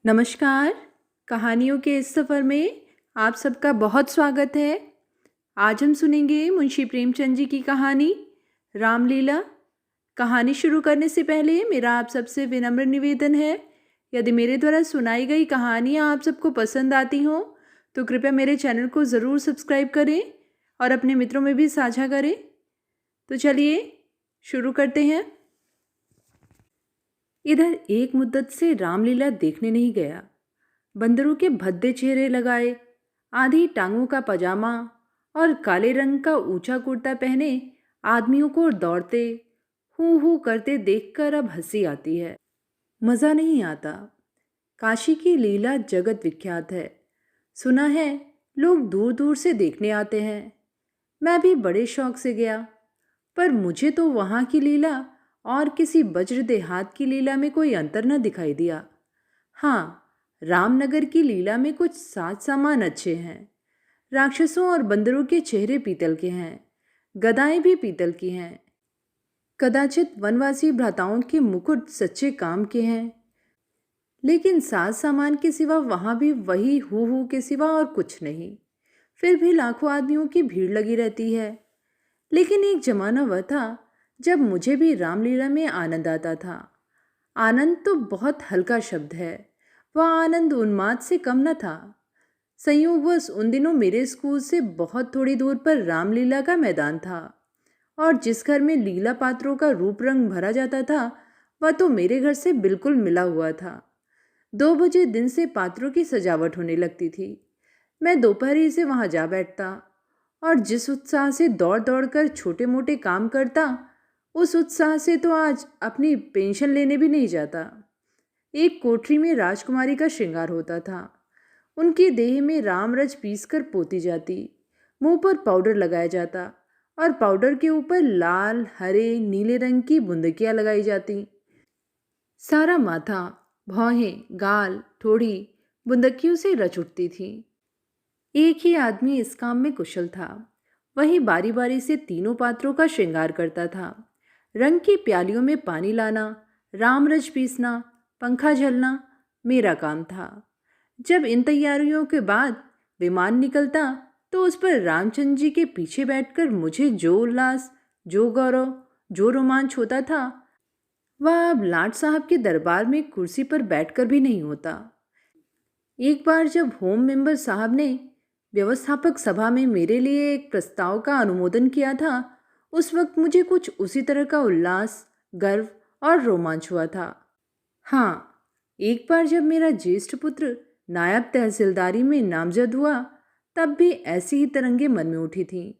नमस्कार। कहानियों के इस सफ़र में आप सबका बहुत स्वागत है। आज हम सुनेंगे मुंशी प्रेमचंद जी की कहानी रामलीला। कहानी शुरू करने से पहले मेरा आप सबसे विनम्र निवेदन है, यदि मेरे द्वारा सुनाई गई कहानियाँ आप सबको पसंद आती हों तो कृपया मेरे चैनल को ज़रूर सब्सक्राइब करें और अपने मित्रों में भी साझा करें। तो चलिए शुरू करते हैं। इधर एक मुद्दत से रामलीला देखने नहीं गया। बंदरों के भद्दे चेहरे लगाए, आधी टांगों का पजामा और काले रंग का ऊंचा कुर्ता पहने आदमियों को दौड़ते हू हू करते देखकर अब हंसी आती है, मज़ा नहीं आता। काशी की लीला जगत विख्यात है, सुना है लोग दूर दूर से देखने आते हैं। मैं भी बड़े शौक से गया, पर मुझे तो वहाँ की लीला और किसी वज्र देहात की लीला में कोई अंतर न दिखाई दिया। हाँ, रामनगर की लीला में कुछ साज सामान अच्छे हैं। राक्षसों और बंदरों के चेहरे पीतल के हैं, गदाएं भी पीतल की हैं। कदाचित वनवासी भ्राताओं के मुकुट सच्चे काम के हैं, लेकिन साज सामान के सिवा वहाँ भी वही हू के सिवा और कुछ नहीं। फिर भी लाखों आदमियों की भीड़ लगी रहती है। लेकिन एक जमाना वह था जब मुझे भी रामलीला में आनंद आता था। आनंद तो बहुत हल्का शब्द है, वह आनंद उन्माद से कम न था। संयोगवश उन दिनों मेरे स्कूल से बहुत थोड़ी दूर पर रामलीला का मैदान था, और जिस घर में लीला पात्रों का रूप रंग भरा जाता था वह तो मेरे घर से बिल्कुल मिला हुआ था। 2 बजे दिन से पात्रों की सजावट होने लगती थी। मैं दोपहर ही से वहां जा बैठता और जिस उत्साह से दौड़ दौड़ कर छोटे मोटे काम करता, उस उत्साह से तो आज अपनी पेंशन लेने भी नहीं जाता। एक कोठरी में राजकुमारी का श्रृंगार होता था। उनकी देह में रामरज पीसकर पोती जाती, मुंह पर पाउडर लगाया जाता और पाउडर के ऊपर लाल हरे नीले रंग की बुंदकियां लगाई जाती। सारा माथा, भौहें, गाल, ठोड़ी बुंदकियों से रच उठती थी। एक ही आदमी इस काम में कुशल था। वही बारी बारी से तीनों पात्रों का श्रृंगार करता था। रंग की प्यालियों में पानी लाना, रामरज पीसना, पंखा झलना मेरा काम था। जब इन तैयारियों के बाद विमान निकलता तो उस पर रामचंद्र जी के पीछे बैठकर मुझे जो उल्लास, जो गौरव, जो रोमांच होता था, वह अब लाट साहब के दरबार में कुर्सी पर बैठकर भी नहीं होता। एक बार जब होम मेंबर साहब ने व्यवस्थापक सभा में मेरे लिए एक प्रस्ताव का अनुमोदन किया था, उस वक्त मुझे कुछ उसी तरह का उल्लास, गर्व और रोमांच हुआ था। हाँ, एक बार जब मेरा ज्येष्ठ पुत्र नायब तहसीलदारी में नामजद हुआ, तब भी ऐसी ही तरंगे मन में उठी थीं।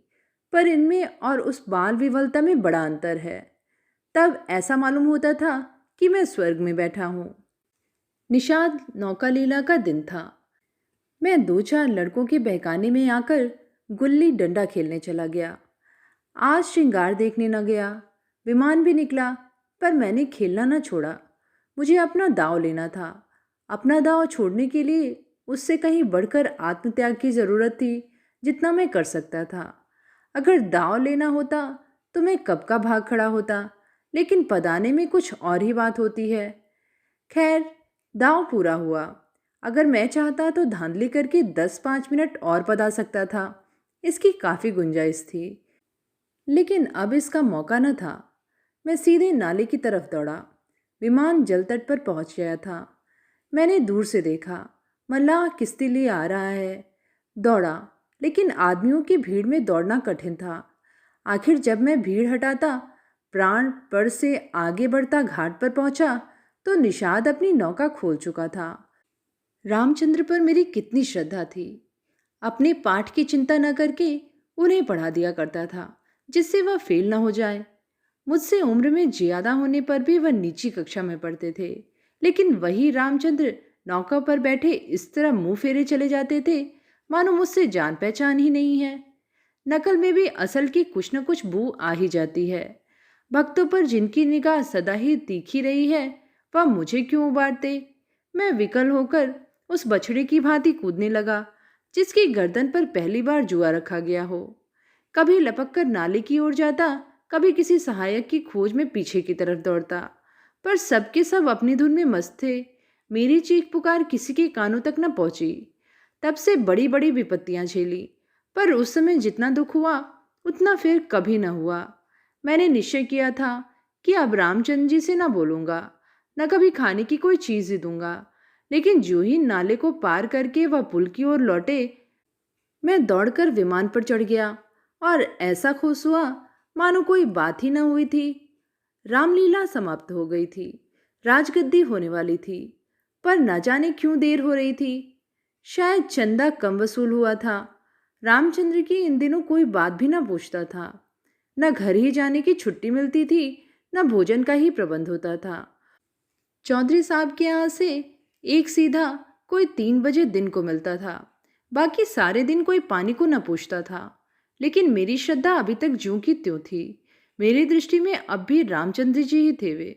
पर इनमें और उस बाल विवलता में बड़ा अंतर है। तब ऐसा मालूम होता था कि मैं स्वर्ग में बैठा हूँ। निषाद नौकालीला का दिन था। मैं 2-4 लड़कों के बहकाने में आकर गुल्ली डंडा खेलने चला गया। आज श्रृंगार देखने न गया। विमान भी निकला, पर मैंने खेलना न छोड़ा। मुझे अपना दांव लेना था। अपना दांव छोड़ने के लिए उससे कहीं बढ़कर आत्मत्याग की जरूरत थी, जितना मैं कर सकता था। अगर दांव लेना होता तो मैं कब का भाग खड़ा होता, लेकिन पदाने में कुछ और ही बात होती है। खैर, दांव पूरा हुआ। अगर मैं चाहता तो धांधली करके 10-5 मिनट और पदा सकता था, इसकी काफ़ी गुंजाइश थी। लेकिन अब इसका मौका न था। मैं सीधे नाले की तरफ दौड़ा। विमान जलतट पर पहुंच गया था। मैंने दूर से देखा, मल्लाह किश्ती लिए आ रहा है। दौड़ा, लेकिन आदमियों की भीड़ में दौड़ना कठिन था। आखिर जब मैं भीड़ हटाता, प्राण पर से आगे बढ़ता घाट पर पहुंचा तो निषाद अपनी नौका खोल चुका था। रामचंद्र पर मेरी कितनी श्रद्धा थी। अपने पाठ की चिंता न करके उन्हें पढ़ा दिया करता था, जिससे वह फेल न हो जाए। मुझसे उम्र में ज्यादा होने पर भी वह नीची कक्षा में पढ़ते थे, लेकिन वही रामचंद्र नौका पर बैठे इस तरह मुंह फेरे चले जाते थे मानो मुझसे जान पहचान ही नहीं है। नकल में भी असल की कुछ न कुछ बू आ ही जाती है। भक्तों पर जिनकी निगाह सदा ही तीखी रही है, वह मुझे क्यों उबारते। मैं विकल होकर उस बछड़े की भांति कूदने लगा, जिसकी गर्दन पर पहली बार जुआ रखा गया हो। कभी लपक कर नाले की ओर जाता, कभी किसी सहायक की खोज में पीछे की तरफ दौड़ता, पर सबके सब अपनी धुन में मस्त थे। मेरी चीख पुकार किसी के कानों तक न पहुंची। तब से बड़ी बड़ी विपत्तियां झेली, पर उस समय जितना दुख हुआ उतना फिर कभी न हुआ। मैंने निश्चय किया था कि अब रामचंद्र जी से न बोलूंगा, न कभी खाने की कोई चीज ही दूंगा। लेकिन जो ही नाले को पार करके वह पुल की ओर लौटे, मैं दौड़कर विमान पर चढ़ गया और ऐसा खुश हुआ मानो कोई बात ही न हुई थी। रामलीला समाप्त हो गई थी, राजगद्दी होने वाली थी, पर न जाने क्यों देर हो रही थी। शायद चंदा कम वसूल हुआ था। रामचंद्र की इन दिनों कोई बात भी न पूछता था। न घर ही जाने की छुट्टी मिलती थी, न भोजन का ही प्रबंध होता था। चौधरी साहब के यहाँ से एक सीधा कोई 3 बजे दिन को मिलता था। बाकी सारे दिन कोई पानी को न पूछता था। लेकिन मेरी श्रद्धा अभी तक ज्यों की त्यों थी। मेरी दृष्टि में अब भी रामचंद्र जी ही थे वे।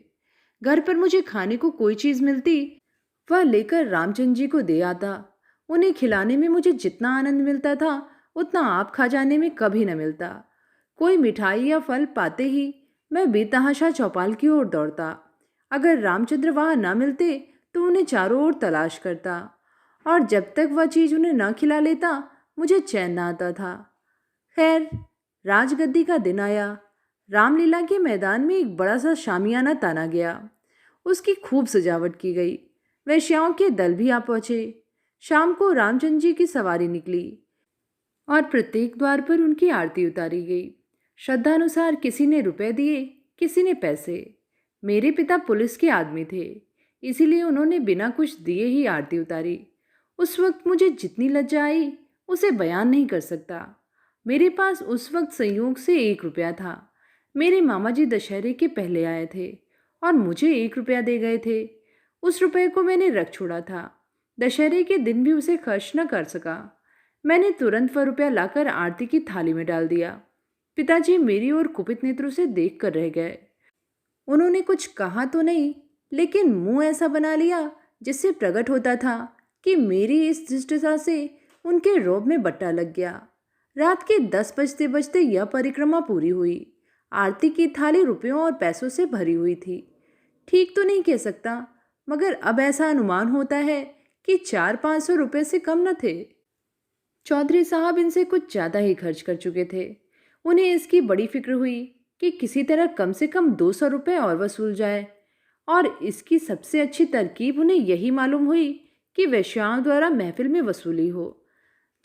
घर पर मुझे खाने को कोई चीज मिलती, वह लेकर रामचंद्र जी को दे आता। उन्हें खिलाने में मुझे जितना आनंद मिलता था उतना आप खा जाने में कभी न मिलता। कोई मिठाई या फल पाते ही मैं बेतहाशा चौपाल की ओर दौड़ता। अगर रामचंद्र वहां न मिलते तो उन्हें चारों ओर तलाश करता, और जब तक वह चीज उन्हें न खिला लेता मुझे चैन न आता था। खैर, राजगद्दी का दिन आया। रामलीला के मैदान में एक बड़ा सा शामियाना ताना गया। उसकी खूब सजावट की गई। वेश्याओं के दल भी आ पहुंचे। शाम को रामचंद्र जी की सवारी निकली और प्रत्येक द्वार पर उनकी आरती उतारी गई। श्रद्धानुसार किसी ने रुपए दिए, किसी ने पैसे। मेरे पिता पुलिस के आदमी थे, इसीलिए उन्होंने बिना कुछ दिए ही आरती उतारी। उस वक्त मुझे जितनी लज्जा आई उसे बयान नहीं कर सकता। मेरे पास उस वक्त संयोग से 1 रुपया था। मेरे मामा जी दशहरे के पहले आए थे और मुझे 1 रुपया दे गए थे। उस रुपये को मैंने रख छोड़ा था। दशहरे के दिन भी उसे खर्च न कर सका। मैंने तुरंत वह रुपया लाकर आरती की थाली में डाल दिया। पिताजी मेरी ओर कुपित नेत्रों से देख कर रह गए। उन्होंने कुछ कहा तो नहीं, लेकिन मुंह ऐसा बना लिया जिससे प्रकट होता था कि मेरी इस धृष्टता से उनके रोब में बट्टा लग गया। रात के 10 बजते बजते यह परिक्रमा पूरी हुई। आरती की थाली रुपयों और पैसों से भरी हुई थी। ठीक तो नहीं कह सकता, मगर अब ऐसा अनुमान होता है कि 400-500 रुपये से कम न थे। चौधरी साहब इनसे कुछ ज़्यादा ही खर्च कर चुके थे। उन्हें इसकी बड़ी फिक्र हुई कि किसी तरह कम से कम 200 रुपये और वसूल जाए, और इसकी सबसे अच्छी तरकीब उन्हें यही मालूम हुई कि वेश्याओं द्वारा महफिल में वसूली हो।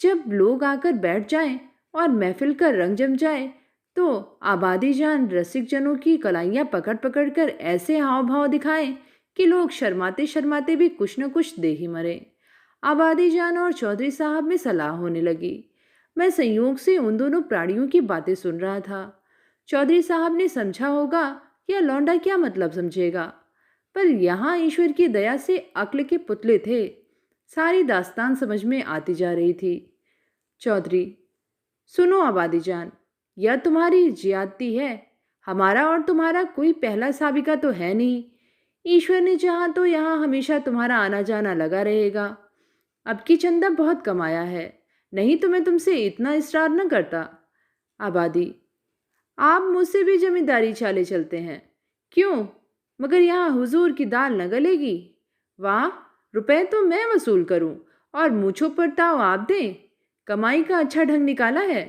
जब लोग आकर बैठ जाएं और महफिल का रंग जम जाए तो आबादी जान रसिक जनों की कलाइयाँ पकड़ पकड़ कर ऐसे हाव भाव दिखाएं कि लोग शर्माते शर्माते भी कुछ न कुछ दे ही मरे। आबादी जान और चौधरी साहब में सलाह होने लगी। मैं संयोग से उन दोनों प्राणियों की बातें सुन रहा था। चौधरी साहब ने समझा होगा यह लौंडा क्या मतलब समझेगा, पर यहाँ ईश्वर की दया से अक्ल के पुतले थे। सारी दास्तान समझ में आती जा रही थी। चौधरी, सुनो आबादी जान, यह तुम्हारी ज्यादती है। हमारा और तुम्हारा कोई पहला साबिका तो है नहीं। ईश्वर ने चाहा तो यहाँ हमेशा तुम्हारा आना जाना लगा रहेगा। अब की चंदा बहुत कमाया है, नहीं तो मैं तुमसे इतना इसरार न करता। आबादी, आप मुझसे भी जमींदारी चाले चलते हैं क्यों? मगर यहाँ हुजूर की दाल न गलेगी। वाह, रुपए तो मैं वसूल करूं और मूछों पर ताव आप दें। कमाई का अच्छा ढंग निकाला है।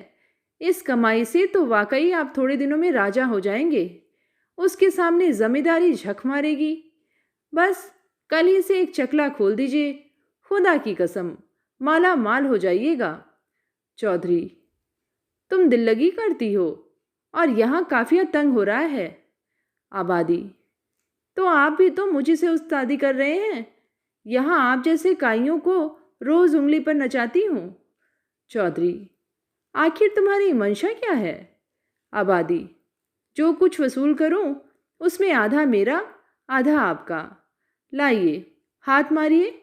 इस कमाई से तो वाकई आप थोड़े दिनों में राजा हो जाएंगे। उसके सामने जमींदारी झक मारेगी। बस कल ही से एक चकला खोल दीजिए, खुदा की कसम माला माल हो जाइएगा। चौधरी, तुम दिल लगी करती हो और यहाँ काफिया तंग हो रहा है। आबादी, तो आप भी तो मुझे से उस्तादी कर रहे हैं। यहाँ आप जैसे काइयों को रोज उंगली पर नचाती हूँ। चौधरी, आखिर तुम्हारी मंशा क्या है? आबादी, जो कुछ वसूल करूं उसमें आधा मेरा आधा आपका। लाइए, हाथ मारिए।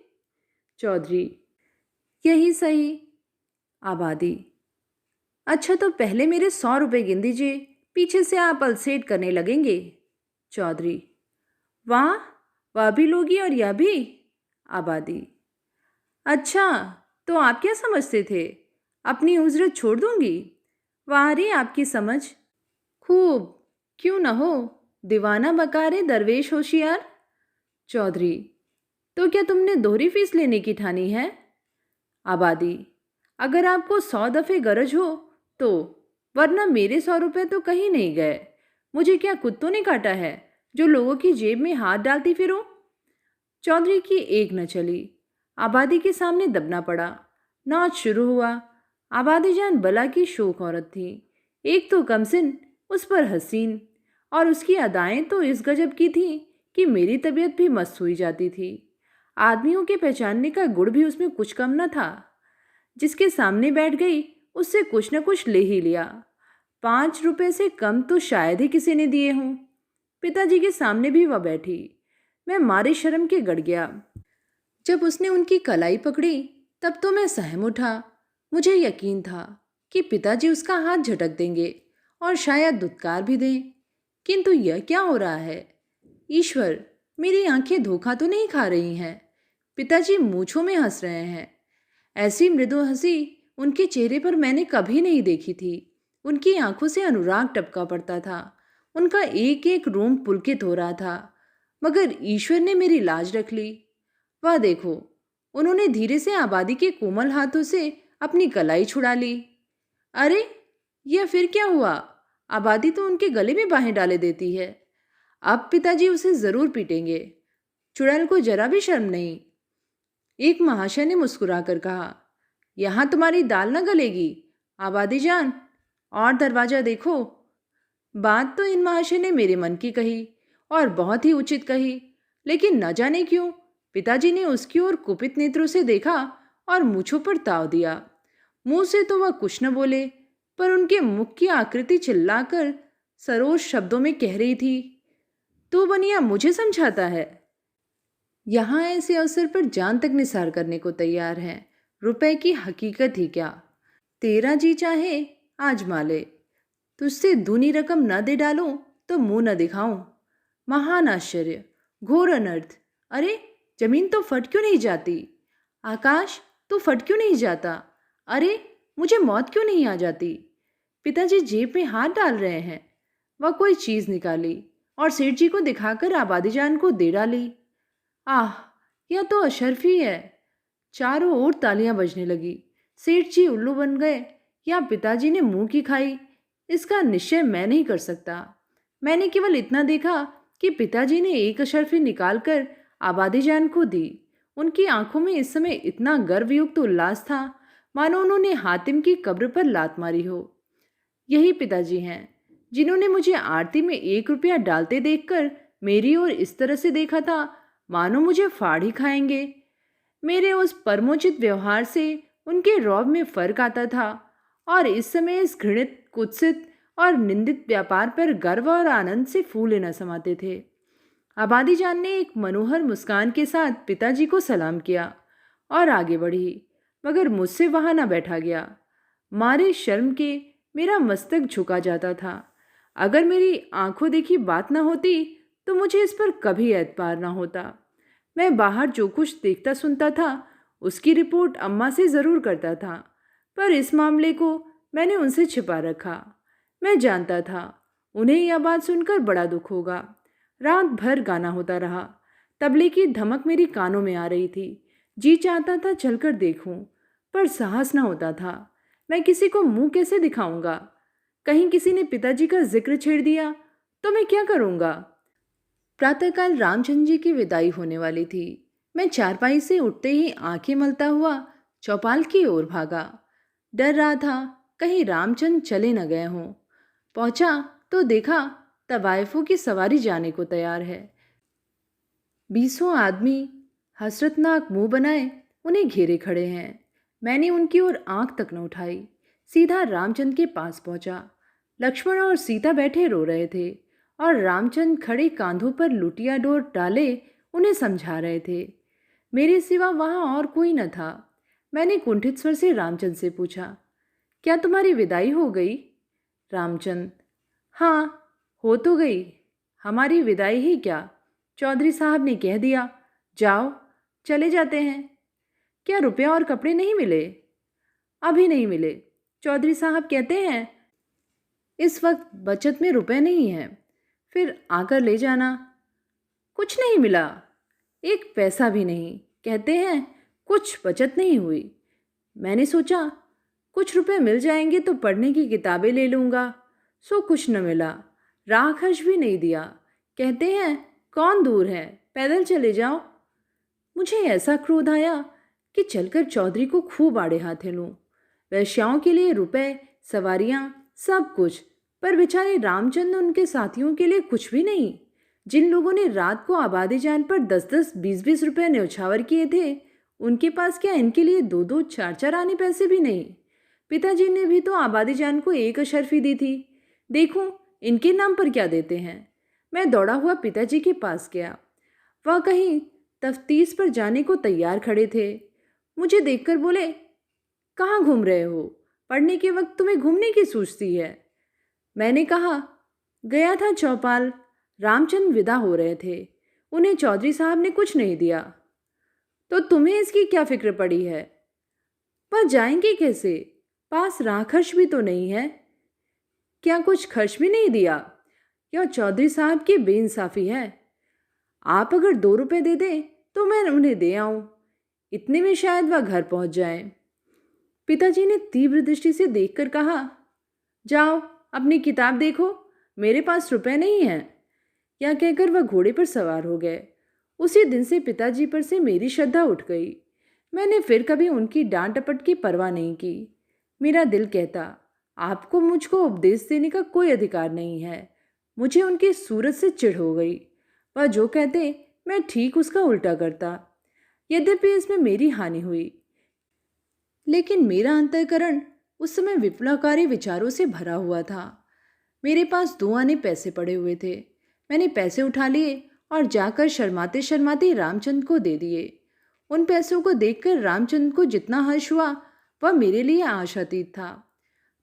चौधरी, यही सही। आबादी, अच्छा तो पहले मेरे 100 रुपये गिन दीजिए, पीछे से आप अलसेट करने लगेंगे। चौधरी, वाह, वह भी लोगी और यह भी। आबादी, अच्छा तो आप क्या समझते थे, अपनी उजरत छोड़ दूंगी? वाह रे आपकी समझ। खूब, क्यों न हो, दीवाना बकारे दरवेश होशियार। चौधरी, तो क्या तुमने दोहरी फीस लेने की ठानी है? आबादी: अगर आपको 100 दफे गरज हो तो, वरना मेरे 100 रुपए तो कहीं नहीं गए। मुझे क्या कुत्तों ने काटा है जो लोगों की जेब में हाथ डालती फिरो? चौधरी की एक न चली, आबादी के सामने दबना पड़ा। नाच शुरू हुआ। आबादी जान बला की शौक औरत थी। एक तो कमसिन, उस पर हसीन, और उसकी अदाएं तो इस गजब की थीं कि मेरी तबीयत भी मस्त हुई जाती थी। आदमियों के पहचानने का गुण भी उसमें कुछ कम न था। जिसके सामने बैठ गई उससे कुछ न कुछ ले ही लिया। 5 रुपए से कम तो शायद ही किसी ने दिए हों। पिताजी के सामने भी वह बैठी। मैं मारे शर्म के गड़ गया। जब उसने उनकी कलाई पकड़ी तब तो मैं सहम उठा। मुझे यकीन था कि पिताजी उसका हाथ झटक देंगे और शायद दुत्कार भी दें, किंतु यह क्या हो रहा है? ईश्वर, मेरी आंखें धोखा तो नहीं खा रही हैं? पिताजी मूंछों में हंस रहे हैं। ऐसी मृदु हंसी उनके चेहरे पर मैंने कभी नहीं देखी थी। उनकी आंखों से अनुराग टपका पड़ता था। उनका एक एक रोम पुलकित हो रहा था। मगर ईश्वर ने मेरी लाज रख ली। वह देखो, उन्होंने धीरे से आबादी के कोमल हाथों से अपनी कलाई छुड़ा ली। अरे, यह फिर क्या हुआ? आबादी तो उनके गले में बाहें डाले देती है। अब पिताजी उसे जरूर पीटेंगे। चुड़ैल को जरा भी शर्म नहीं। एक महाशय ने मुस्कुराकर कहा, यहां तुम्हारी दाल न गलेगी आबादी जान, और दरवाजा देखो। बात तो इन महाशय ने मेरे मन की कही, और बहुत ही उचित कही, लेकिन न जाने क्यों पिताजी ने उसकी ओर कुपित नेत्रों से देखा और मूछों पर ताव दिया। मुंह से तो वह कुछ न बोले, पर उनके मुख की आकृति चिल्लाकर सरोज शब्दों में कह रही थी, तू बनिया मुझे समझाता है। यहाँ ऐसे अवसर पर जान तक निसार करने को तैयार हैं। रुपए की हकीकत ही क्या। तेरा जी चाहे आजमा ले। तुझसे दूनी रकम न दे डालूं तो मुंह न दिखाऊं। महान आश्चर्य, घोर अनर्थ। अरे, जमीन तो फट क्यों नहीं जाती? आकाश तो फट क्यों नहीं जाता? अरे, मुझे मौत क्यों नहीं आ जाती? पिताजी जेब में हाथ डाल रहे हैं। वह कोई चीज निकाली और सेठ जी को दिखाकर आबादीजान को दे डाली। आह, यह तो अशर्फी है। चारों ओर तालियां बजने लगी। सेठ जी उल्लू बन गए या पिताजी ने मुंह की खाई, इसका निश्चय मैं नहीं कर सकता। मैंने केवल इतना देखा कि पिताजी ने एक अशर्फी निकालकर आबादीजान को दी। उनकी आंखों में इस समय इतना गर्वयुक्त उल्लास था मानो उन्होंने हातिम की कब्र पर लात मारी हो। यही पिताजी हैं जिन्होंने मुझे आरती में 1 रुपया डालते देखकर मेरी ओर इस तरह से देखा था मानो मुझे फाड़ ही खाएंगे। मेरे उस परमोचित व्यवहार से उनके रौब में फर्क आता था, और इस समय इस घृणित, कुत्सित और निंदित व्यापार पर गर्व और आनंद से फूले न समाते थे। आबादी जान ने एक मनोहर मुस्कान के साथ पिताजी को सलाम किया और आगे बढ़ी, मगर मुझसे वहां न बैठा गया। मारे शर्म के मेरा मस्तक झुका जाता था। अगर मेरी आंखों देखी बात न होती तो मुझे इस पर कभी एतबार न होता। मैं बाहर जो कुछ देखता सुनता था उसकी रिपोर्ट अम्मा से ज़रूर करता था, पर इस मामले को मैंने उनसे छिपा रखा। मैं जानता था उन्हें यह बात सुनकर बड़ा दुख होगा। रात भर गाना होता रहा। तबले की धमक मेरी कानों में आ रही थी। जी चाहता था चलकर देखूं, पर साहस न होता था। मैं किसी को मुंह कैसे दिखाऊंगा? कहीं किसी ने पिताजी का जिक्र छेड़ दिया तो मैं क्या करूंगा? प्रातःकाल रामचंद्र जी की विदाई होने वाली थी। मैं चारपाई से उठते ही आंखें मलता हुआ चौपाल की ओर भागा। डर रहा था कहीं रामचंद्र चले न गए हों। पहुंचा तो देखा तवायफों की सवारी जाने को तैयार है। 20 आदमी हसरतनाक मुंह बनाए उन्हें घेरे खड़े हैं। मैंने उनकी ओर आंख तक न उठाई, सीधा रामचंद्र के पास पहुंचा। लक्ष्मण और सीता बैठे रो रहे थे और रामचंद्र खड़े कांधों पर लुटिया डोर डाले उन्हें समझा रहे थे। मेरे सिवा वहां और कोई न था। मैंने कुंठित स्वर से रामचंद्र से पूछा, क्या तुम्हारी विदाई हो गई? रामचंद्र, हाँ, हो तो गई। हमारी विदाई ही क्या, चौधरी साहब ने कह दिया, जाओ, चले जाते हैं। क्या रुपया और कपड़े नहीं मिले? अभी नहीं मिले। चौधरी साहब कहते हैं इस वक्त बचत में रुपए नहीं हैं, फिर आकर ले जाना। कुछ नहीं मिला? एक पैसा भी नहीं। कहते हैं कुछ बचत नहीं हुई। मैंने सोचा कुछ रुपए मिल जाएंगे तो पढ़ने की किताबें ले लूँगा। सो कुछ न मिला, राह खर्च भी नहीं दिया। कहते हैं कौन दूर है, पैदल चले जाओ। मुझे ऐसा क्रोध आया कि चलकर चौधरी को खूब आड़े हाथे लूं। वेश्याओं के लिए रुपए, सवारियां, सब कुछ, पर बेचारे रामचंद्र उनके साथियों के लिए कुछ भी नहीं। जिन लोगों ने रात को आबादी जान पर 10-10, 20-20 रुपए न्यौछावर किए थे, उनके पास क्या इनके लिए 2-2, 4-4 आने पैसे भी नहीं। पिताजी ने भी तो आबादी जान को 1 अशर्फी दी थी। देखूं इनके नाम पर क्या देते हैं। मैं दौड़ा हुआ पिताजी के पास गया। वह कहीं तफ्तीश पर जाने को तैयार खड़े थे। मुझे देखकर बोले, कहाँ घूम रहे हो? पढ़ने के वक्त तुम्हें घूमने की सूझती है। मैंने कहा, गया था चौपाल। रामचंद्र विदा हो रहे थे। उन्हें चौधरी साहब ने कुछ नहीं दिया। तो तुम्हें इसकी क्या फिक्र पड़ी है? वह जाएंगे कैसे? पास राह खर्च भी तो नहीं है। क्या कुछ खर्च भी नहीं दिया? यह चौधरी साहब की बेइंसाफी है। आप अगर 2 रुपए दे दें तो मैं उन्हें दे आऊं। इतने में शायद वह घर पहुंच जाए। पिताजी ने तीव्र दृष्टि से देखकर कहा, जाओ अपनी किताब देखो, मेरे पास रुपए नहीं हैं। यह कहकर वह घोड़े पर सवार हो गए। उसी दिन से पिताजी पर से मेरी श्रद्धा उठ गई। मैंने फिर कभी उनकी डांट डपट की परवाह नहीं की। मेरा दिल कहता, आपको मुझको उपदेश देने का कोई अधिकार नहीं है। मुझे उनकी सूरत से चिढ़ हो गई। वह जो कहते मैं ठीक उसका उल्टा करता। यद्यपि इसमें मेरी हानि हुई, लेकिन मेरा अंतःकरण उस समय विप्लवकारी विचारों से भरा हुआ था। मेरे पास 2 आने पैसे पड़े हुए थे। मैंने पैसे उठा लिए और जाकर शर्माते शर्माते रामचंद्र को दे दिए। उन पैसों को देखकर रामचंद्र को जितना हर्ष हुआ, वह मेरे लिए आशातीत था।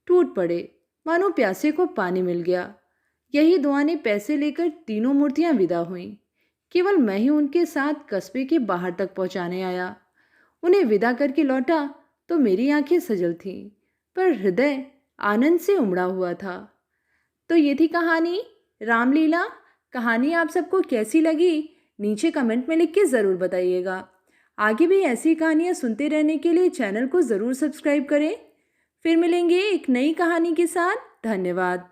टूट पड़े, मानो प्यासे को पानी मिल गया। यही 2 आने पैसे लेकर तीनों मूर्तियां विदा हुईं। केवल मैं ही उनके साथ कस्बे के बाहर तक पहुंचाने आया। उन्हें विदा करके लौटा तो मेरी आंखें सजल थीं, पर हृदय आनंद से उमड़ा हुआ था। तो ये थी कहानी रामलीला। कहानी आप सबको कैसी लगी नीचे कमेंट में लिख के ज़रूर बताइएगा। आगे भी ऐसी कहानियाँ सुनते रहने के लिए चैनल को ज़रूर सब्सक्राइब करें। फिर मिलेंगे एक नई कहानी के साथ। धन्यवाद।